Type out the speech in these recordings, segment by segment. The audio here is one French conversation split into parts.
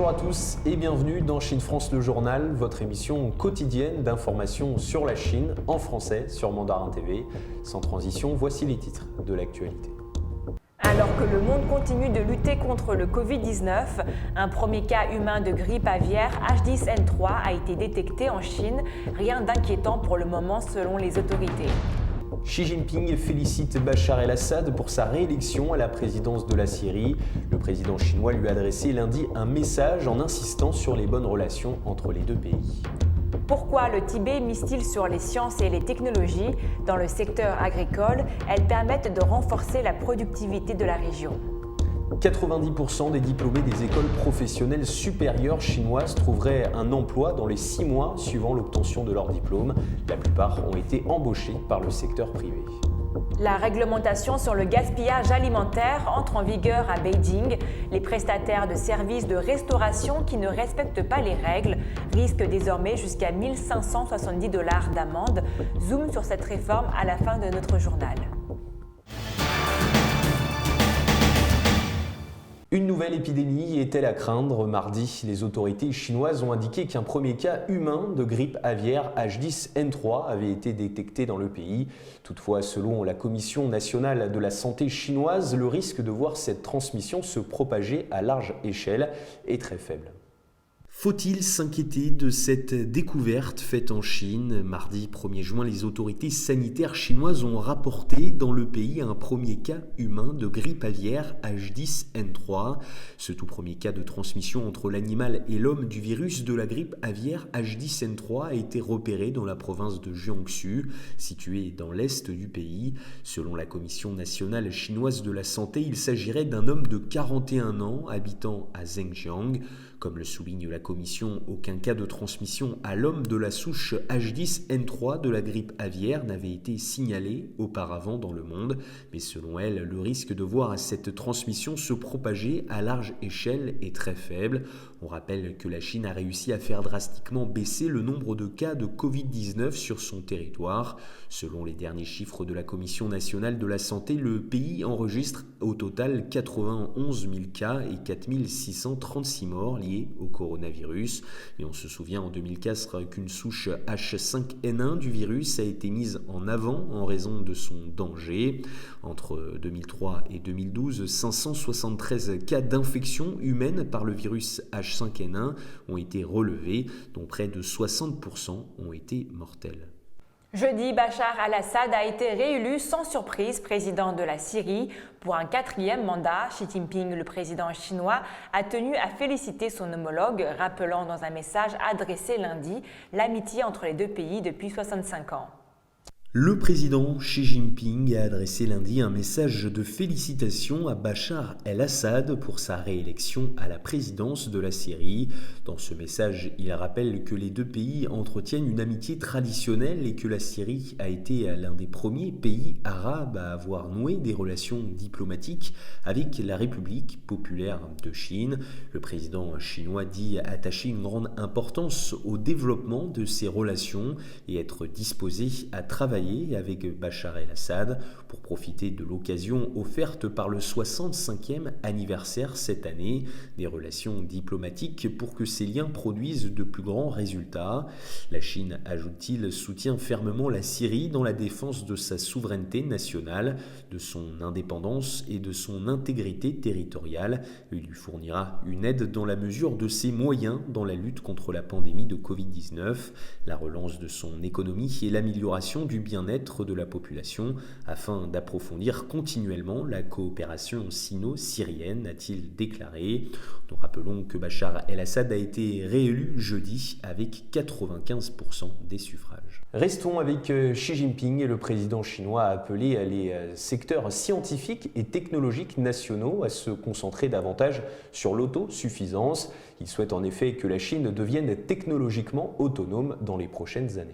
Bonjour à tous et bienvenue dans Chine France le journal, votre émission quotidienne d'information sur la Chine en français sur Mandarin TV. Sans transition, voici les titres de l'actualité. Alors que le monde continue de lutter contre le Covid-19, un premier cas humain de grippe aviaire H10N3 a été détecté en Chine. Rien d'inquiétant pour le moment selon les autorités. Xi Jinping félicite Bachar el-Assad pour sa réélection à la présidence de la Syrie. Le président chinois lui a adressé lundi un message en insistant sur les bonnes relations entre les deux pays. Pourquoi le Tibet mise-t-il sur les sciences et les technologies? Dans le secteur agricole, elles permettent de renforcer la productivité de la région. 90% des diplômés des écoles professionnelles supérieures chinoises trouveraient un emploi dans les 6 mois suivant l'obtention de leur diplôme. La plupart ont été embauchés par le secteur privé. La réglementation sur le gaspillage alimentaire entre en vigueur à Beijing. Les prestataires de services de restauration qui ne respectent pas les règles risquent désormais jusqu'à 1 570 $ d'amende. Zoom sur cette réforme à la fin de notre journal. Une nouvelle épidémie est-elle à craindre? Mardi, les autorités chinoises ont indiqué qu'un premier cas humain de grippe aviaire H10N3 avait été détecté dans le pays. Toutefois, selon la Commission nationale de la santé chinoise, le risque de voir cette transmission se propager à large échelle est très faible. Faut-il s'inquiéter de cette découverte faite en Chine? Mardi 1er juin, les autorités sanitaires chinoises ont rapporté dans le pays un premier cas humain de grippe aviaire H10N3. Ce tout premier cas de transmission entre l'animal et l'homme du virus de la grippe aviaire H10N3 a été repéré dans la province de Jiangsu, située dans l'est du pays. Selon la Commission nationale chinoise de la santé, il s'agirait d'un homme de 41 ans habitant à Zhenjiang. Comme le souligne la Commission, aucun cas de transmission à l'homme de la souche H10N3 de la grippe aviaire n'avait été signalé auparavant dans le monde, mais selon elle, le risque de voir cette transmission se propager à large échelle est très faible. On rappelle que la Chine a réussi à faire drastiquement baisser le nombre de cas de Covid-19 sur son territoire. Selon les derniers chiffres de la Commission nationale de la santé, le pays enregistre au total 91 000 cas et 4 636 morts liés au coronavirus. Et on se souvient en 2004 qu'une souche H5N1 du virus a été mise en avant en raison de son danger. Entre 2003 et 2012, 573 cas d'infection humaine par le virus H5N1 ont été relevés, dont près de 60% ont été mortels. Jeudi, Bachar el-Assad a été réélu sans surprise président de la Syrie. Pour un 4e mandat, Xi Jinping, le président chinois, a tenu à féliciter son homologue, rappelant dans un message adressé lundi l'amitié entre les deux pays depuis 65 ans. Le président Xi Jinping a adressé lundi un message de félicitations à Bachar el-Assad pour sa réélection à la présidence de la Syrie. Dans ce message, il rappelle que les deux pays entretiennent une amitié traditionnelle et que la Syrie a été l'un des premiers pays arabes à avoir noué des relations diplomatiques avec la République populaire de Chine. Le président chinois dit attacher une grande importance au développement de ces relations et être disposé à travailler avec Bachar el-Assad pour profiter de l'occasion offerte par le 65e anniversaire cette année des relations diplomatiques pour que ces liens produisent de plus grands résultats. La Chine, ajoute-t-il, soutient fermement la Syrie dans la défense de sa souveraineté nationale, de son indépendance et de son intégrité territoriale. Il lui fournira une aide dans la mesure de ses moyens dans la lutte contre la pandémie de Covid-19, la relance de son économie et l'amélioration du bien-être de la population afin d'approfondir continuellement la coopération sino-syrienne, a-t-il déclaré. Nous rappelons que Bachar el-Assad a été réélu jeudi avec 95% des suffrages. Restons avec Xi Jinping. Le président chinois a appelé les secteurs scientifiques et technologiques nationaux à se concentrer davantage sur l'autosuffisance. Il souhaite en effet que la Chine devienne technologiquement autonome dans les prochaines années.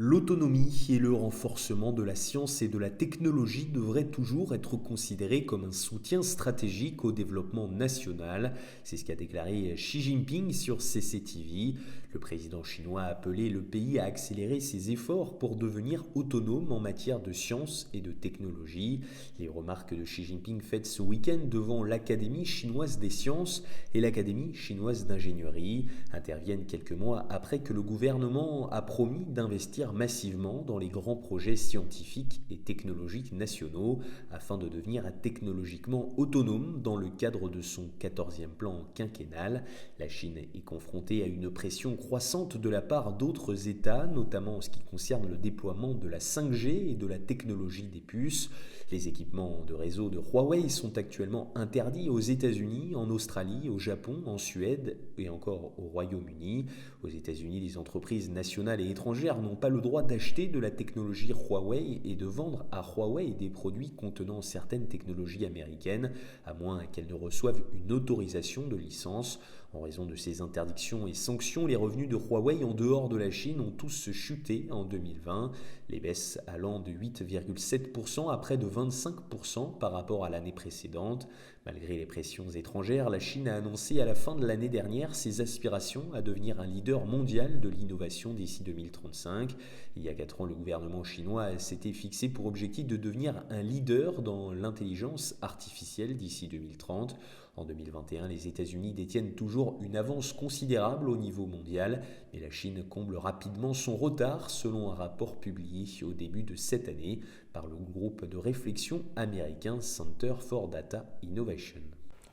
L'autonomie et le renforcement de la science et de la technologie devraient toujours être considérés comme un soutien stratégique au développement national. C'est ce qu'a déclaré Xi Jinping sur CCTV. Le président chinois a appelé le pays à accélérer ses efforts pour devenir autonome en matière de science et de technologie. Les remarques de Xi Jinping faites ce week-end devant l'Académie chinoise des sciences et l'Académie chinoise d'ingénierie interviennent quelques mois après que le gouvernement a promis d'investir massivement dans les grands projets scientifiques et technologiques nationaux afin de devenir technologiquement autonome dans le cadre de son 14e plan quinquennal. La Chine est confrontée à une pression croissante de la part d'autres États, notamment en ce qui concerne le déploiement de la 5G et de la technologie des puces. Les équipements de réseau de Huawei sont actuellement interdits aux États-Unis, en Australie, au Japon, en Suède et encore au Royaume-Uni. Aux États-Unis, les entreprises nationales et étrangères n'ont pas le droit d'acheter de la technologie Huawei et de vendre à Huawei des produits contenant certaines technologies américaines, à moins qu'elles ne reçoivent une autorisation de licence. En raison de ces interdictions et sanctions, les revenus de Huawei en dehors de la Chine ont tous chuté en 2020, les baisses allant de 8,7% à près de 25% par rapport à l'année précédente. Malgré les pressions étrangères, la Chine a annoncé à la fin de l'année dernière ses aspirations à devenir un leader mondial de l'innovation d'ici 2035. Il y a 4 ans, le gouvernement chinois s'était fixé pour objectif de devenir un leader dans l'intelligence artificielle d'ici 2030. En 2021, les États-Unis détiennent toujours une avance considérable au niveau mondial, mais la Chine comble rapidement son retard selon un rapport publié au début de cette année par le groupe de réflexion américain Center for Data Innovation.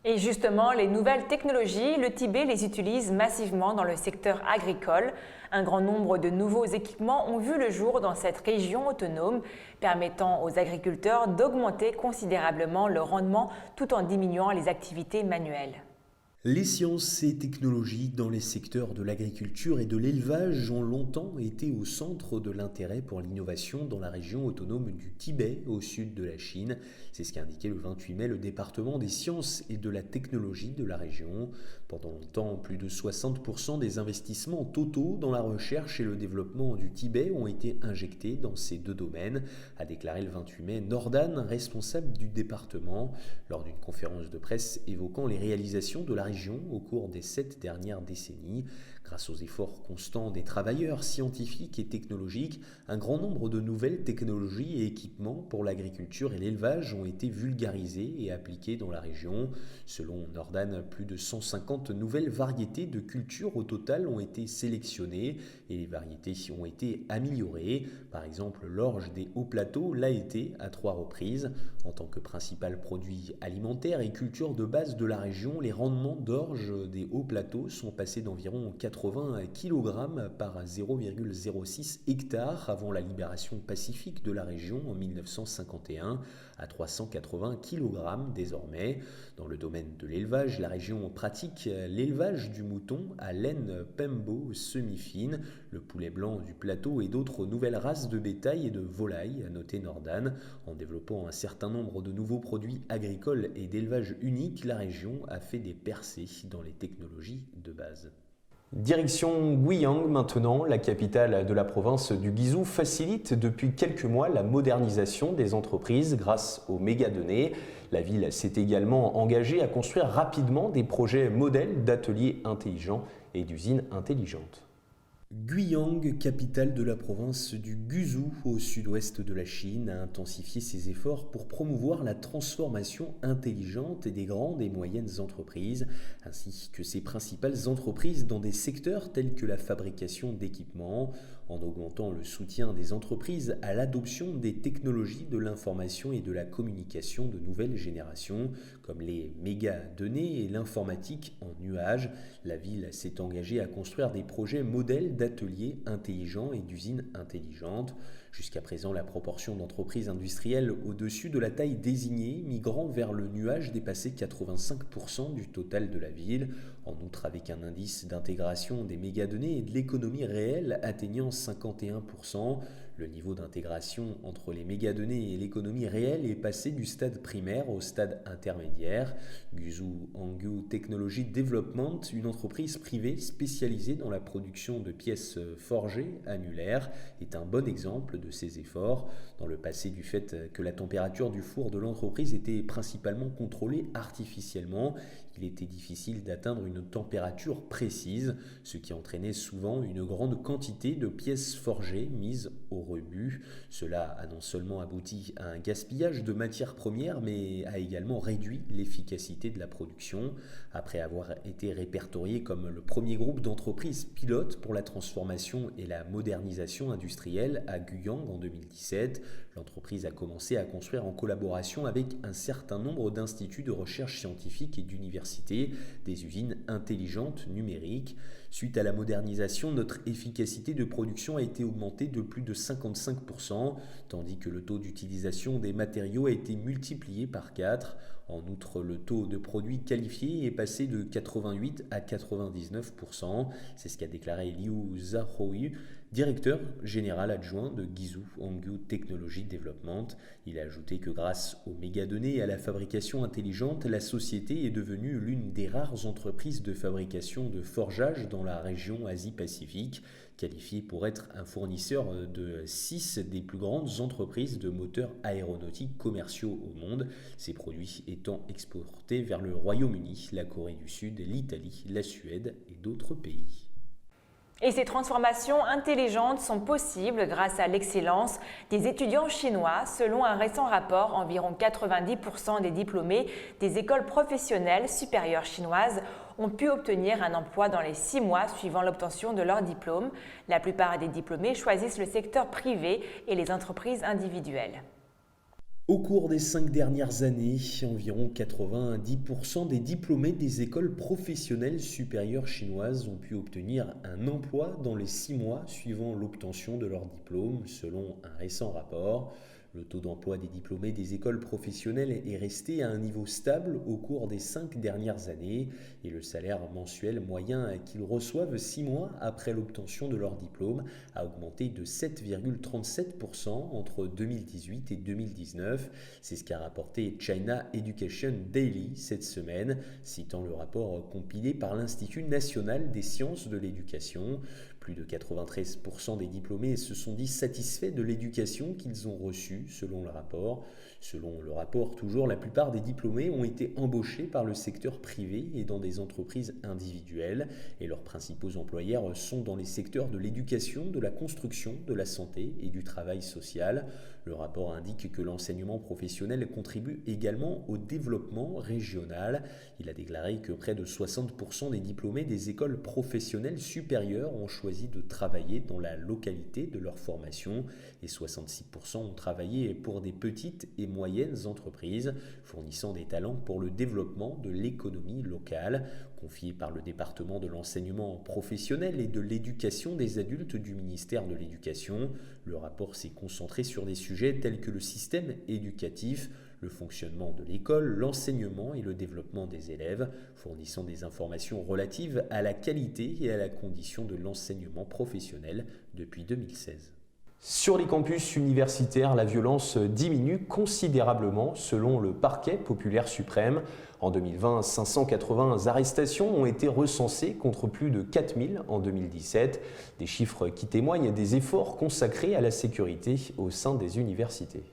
Et justement, les nouvelles technologies, le Tibet les utilise massivement dans le secteur agricole. Un grand nombre de nouveaux équipements ont vu le jour dans cette région autonome, permettant aux agriculteurs d'augmenter considérablement le rendement tout en diminuant les activités manuelles. Les sciences et technologies dans les secteurs de l'agriculture et de l'élevage ont longtemps été au centre de l'intérêt pour l'innovation dans la région autonome du Tibet, au sud de la Chine. C'est ce qu'a indiqué le 28 mai le département des sciences et de la technologie de la région. Pendant longtemps, plus de 60% des investissements totaux dans la recherche et le développement du Tibet ont été injectés dans ces deux domaines, a déclaré le 28 mai Nordan, responsable du département, lors d'une conférence de presse évoquant les réalisations de la région au cours des 7 dernières décennies. Grâce aux efforts constants des travailleurs scientifiques et technologiques, un grand nombre de nouvelles technologies et équipements pour l'agriculture et l'élevage ont été vulgarisés et appliqués dans la région. Selon Nordan, plus de 150 nouvelles variétés de cultures au total ont été sélectionnées et les variétés ont été améliorées. Par exemple, l'orge des hauts plateaux l'a été à 3 reprises. En tant que principal produit alimentaire et culture de base de la région, les rendements d'orge des hauts plateaux sont passés d'environ 80 kg par 0,06 hectares avant la libération pacifique de la région en 1951 à 380 kg désormais. Dans le domaine de l'élevage, la région pratique l'élevage du mouton à laine Pembo semi-fine, le poulet blanc du plateau et d'autres nouvelles races de bétail et de volailles, a noté Nordan. En développant un certain nombre de nouveaux produits agricoles et d'élevage unique, la région a fait des percées dans les technologies de base. Direction Guiyang maintenant, la capitale de la province du Guizhou facilite depuis quelques mois la modernisation des entreprises grâce aux mégadonnées. La ville s'est également engagée à construire rapidement des projets modèles d'ateliers intelligents et d'usines intelligentes. Guiyang, capitale de la province du Guizhou au sud-ouest de la Chine, a intensifié ses efforts pour promouvoir la transformation intelligente des grandes et moyennes entreprises, ainsi que ses principales entreprises dans des secteurs tels que la fabrication d'équipements, en augmentant le soutien des entreprises à l'adoption des technologies de l'information et de la communication de nouvelle génération, comme les mégadonnées et l'informatique en nuage. La ville s'est engagée à construire des projets modèles d'ateliers intelligents et d'usines intelligentes. Jusqu'à présent, la proportion d'entreprises industrielles au-dessus de la taille désignée, migrant vers le nuage, dépassait 85% du total de la ville. En outre, avec un indice d'intégration des mégadonnées et de l'économie réelle atteignant 51%, Le niveau d'intégration entre les mégadonnées et l'économie réelle est passé du stade primaire au stade intermédiaire. Guizhou Hangyu Technology Development, une entreprise privée spécialisée dans la production de pièces forgées annulaires, est un bon exemple de ces efforts. Dans le passé, du fait que la température du four de l'entreprise était principalement contrôlée artificiellement, il était difficile d'atteindre une température précise, ce qui entraînait souvent une grande quantité de pièces forgées mises au rebut. Cela a non seulement abouti à un gaspillage de matières premières, mais a également réduit l'efficacité de la production. Après avoir été répertorié comme le premier groupe d'entreprises pilotes pour la transformation et la modernisation industrielle à Guiyang en 2017, l'entreprise a commencé à construire en collaboration avec un certain nombre d'instituts de recherche scientifique et d'universités des usines intelligentes numériques. Suite à la modernisation, notre efficacité de production a été augmentée de plus de 55%, tandis que le taux d'utilisation des matériaux a été multiplié par 4. En outre, le taux de produits qualifiés est passé de 88 à 99%. C'est ce qu'a déclaré Liu Zhaohui, directeur général adjoint de Guizhou Hangyu Technology Development. Il a ajouté que grâce aux mégadonnées et à la fabrication intelligente, la société est devenue l'une des rares entreprises de fabrication de forgeage dans la région Asie-Pacifique, qualifiée pour être un fournisseur de 6 des plus grandes entreprises de moteurs aéronautiques commerciaux au monde, ces produits étant exportés vers le Royaume-Uni, la Corée du Sud, l'Italie, la Suède et d'autres pays. Et ces transformations intelligentes sont possibles grâce à l'excellence des étudiants chinois. Selon un récent rapport, environ 90% des diplômés des écoles professionnelles supérieures chinoises ont pu obtenir un emploi dans les 6 mois suivant l'obtention de leur diplôme. La plupart des diplômés choisissent le secteur privé et les entreprises individuelles. Au cours des 5 dernières années, environ 90% des diplômés des écoles professionnelles supérieures chinoises ont pu obtenir un emploi dans les 6 mois suivant l'obtention de leur diplôme, selon un récent rapport. Le taux d'emploi des diplômés des écoles professionnelles est resté à un niveau stable au cours des 5 dernières années et le salaire mensuel moyen qu'ils reçoivent 6 mois après l'obtention de leur diplôme a augmenté de 7,37% entre 2018 et 2019. C'est ce qu'a rapporté China Education Daily cette semaine, citant le rapport compilé par l'Institut national des sciences de l'éducation. Plus de 93% des diplômés se sont dit satisfaits de l'éducation qu'ils ont reçue, selon le rapport. Selon le rapport, toujours, la plupart des diplômés ont été embauchés par le secteur privé et dans des entreprises individuelles, et leurs principaux employeurs sont dans les secteurs de l'éducation, de la construction, de la santé et du travail social. Le rapport indique que l'enseignement professionnel contribue également au développement régional. Il a déclaré que près de 60% des diplômés des écoles professionnelles supérieures ont choisi de travailler dans la localité de leur formation et 66% ont travaillé pour des petites et moyennes entreprises fournissant des talents pour le développement de l'économie locale. Confié par le département de l'enseignement professionnel et de l'éducation des adultes du ministère de l'Éducation, le rapport s'est concentré sur des sujets tels que le système éducatif, le fonctionnement de l'école, l'enseignement et le développement des élèves, fournissant des informations relatives à la qualité et à la condition de l'enseignement professionnel depuis 2016. Sur les campus universitaires, la violence diminue considérablement selon le parquet populaire suprême. En 2020, 580 arrestations ont été recensées contre plus de 4000 en 2017. Des chiffres qui témoignent des efforts consacrés à la sécurité au sein des universités.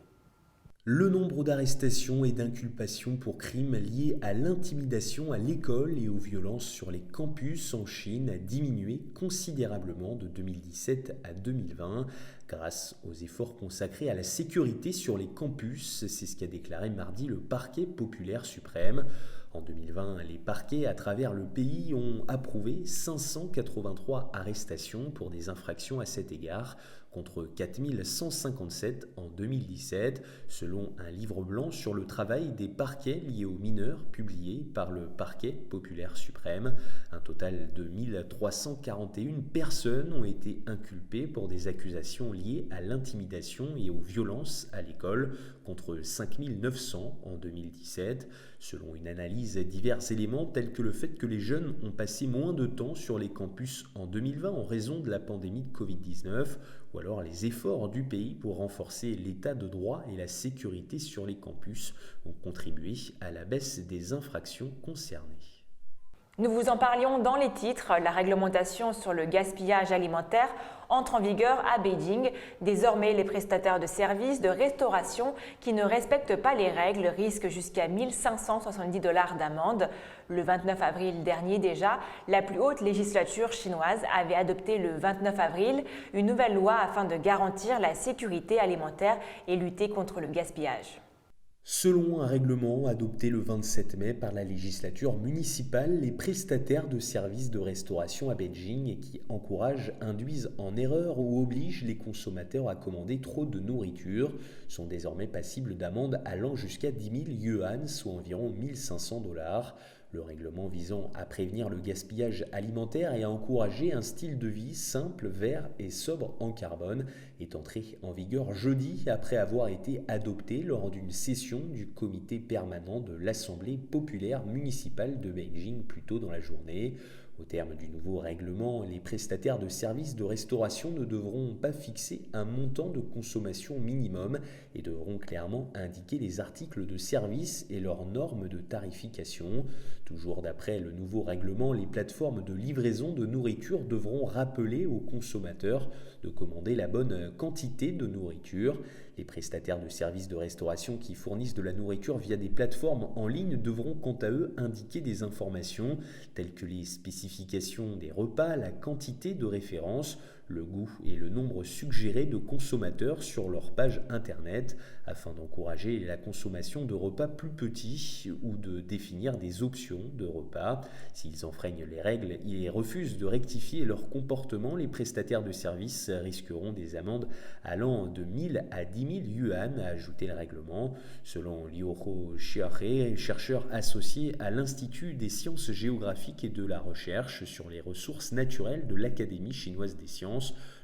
Le nombre d'arrestations et d'inculpations pour crimes liés à l'intimidation à l'école et aux violences sur les campus en Chine a diminué considérablement de 2017 à 2020 grâce aux efforts consacrés à la sécurité sur les campus. C'est ce qu'a déclaré mardi le parquet populaire suprême. En 2020, les parquets à travers le pays ont approuvé 583 arrestations pour des infractions à cet égard, contre 4157 en 2017, selon un livre blanc sur le travail des parquets liés aux mineurs publié par le parquet populaire suprême. Un total de 1341 personnes ont été inculpées pour des accusations liées à l'intimidation et aux violences à l'école, contre 5900 en 2017. Selon une analyse analyse divers éléments tels que le fait que les jeunes ont passé moins de temps sur les campus en 2020 en raison de la pandémie de Covid-19, ou alors les efforts du pays pour renforcer l'état de droit et la sécurité sur les campus ont contribué à la baisse des infractions concernées. Nous vous en parlions dans les titres, la réglementation sur le gaspillage alimentaire entre en vigueur à Beijing. Désormais, les prestataires de services de restauration qui ne respectent pas les règles risquent jusqu'à 1 570 $ d'amende. Le 29 avril dernier déjà, la plus haute législature chinoise avait adopté le 29 avril une nouvelle loi afin de garantir la sécurité alimentaire et lutter contre le gaspillage. Selon un règlement adopté le 27 mai par la législature municipale, les prestataires de services de restauration à Beijing qui encouragent, induisent en erreur ou obligent les consommateurs à commander trop de nourriture sont désormais passibles d'amendes allant jusqu'à 10 000 yuan, soit environ 1 500 $. Le règlement visant à prévenir le gaspillage alimentaire et à encourager un style de vie simple, vert et sobre en carbone est entré en vigueur jeudi après avoir été adopté lors d'une session du comité permanent de l'Assemblée populaire municipale de Beijing plus tôt dans la journée. Au terme du nouveau règlement, les prestataires de services de restauration ne devront pas fixer un montant de consommation minimum et devront clairement indiquer les articles de service et leurs normes de tarification. Toujours d'après le nouveau règlement, les plateformes de livraison de nourriture devront rappeler aux consommateurs de commander la bonne quantité de nourriture. Les prestataires de services de restauration qui fournissent de la nourriture via des plateformes en ligne devront quant à eux indiquer des informations telles que les spécifications des repas, la quantité de référence, le goût et le nombre suggéré de consommateurs sur leur page internet afin d'encourager la consommation de repas plus petits ou de définir des options de repas. S'ils enfreignent les règles et refusent de rectifier leur comportement, les prestataires de services risqueront des amendes allant de 1 000 à 10 000 yuan, a ajouté le règlement. Selon Liuho Xiaohe, chercheur associé à l'Institut des sciences géographiques et de la recherche sur les ressources naturelles de l'Académie chinoise des sciences,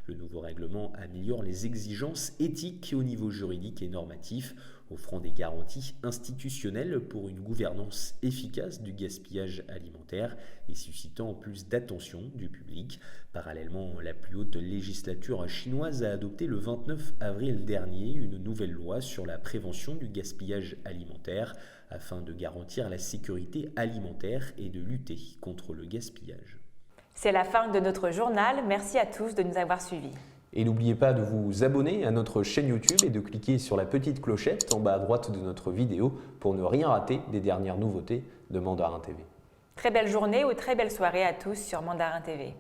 le nouveau règlement améliore les exigences éthiques au niveau juridique et normatif, offrant des garanties institutionnelles pour une gouvernance efficace du gaspillage alimentaire et suscitant plus d'attention du public. Parallèlement, la plus haute législature chinoise a adopté le 29 avril dernier une nouvelle loi sur la prévention du gaspillage alimentaire afin de garantir la sécurité alimentaire et de lutter contre le gaspillage. C'est la fin de notre journal. Merci à tous de nous avoir suivis. Et n'oubliez pas de vous abonner à notre chaîne YouTube et de cliquer sur la petite clochette en bas à droite de notre vidéo pour ne rien rater des dernières nouveautés de Mandarin TV. Très belle journée ou très belle soirée à tous sur Mandarin TV.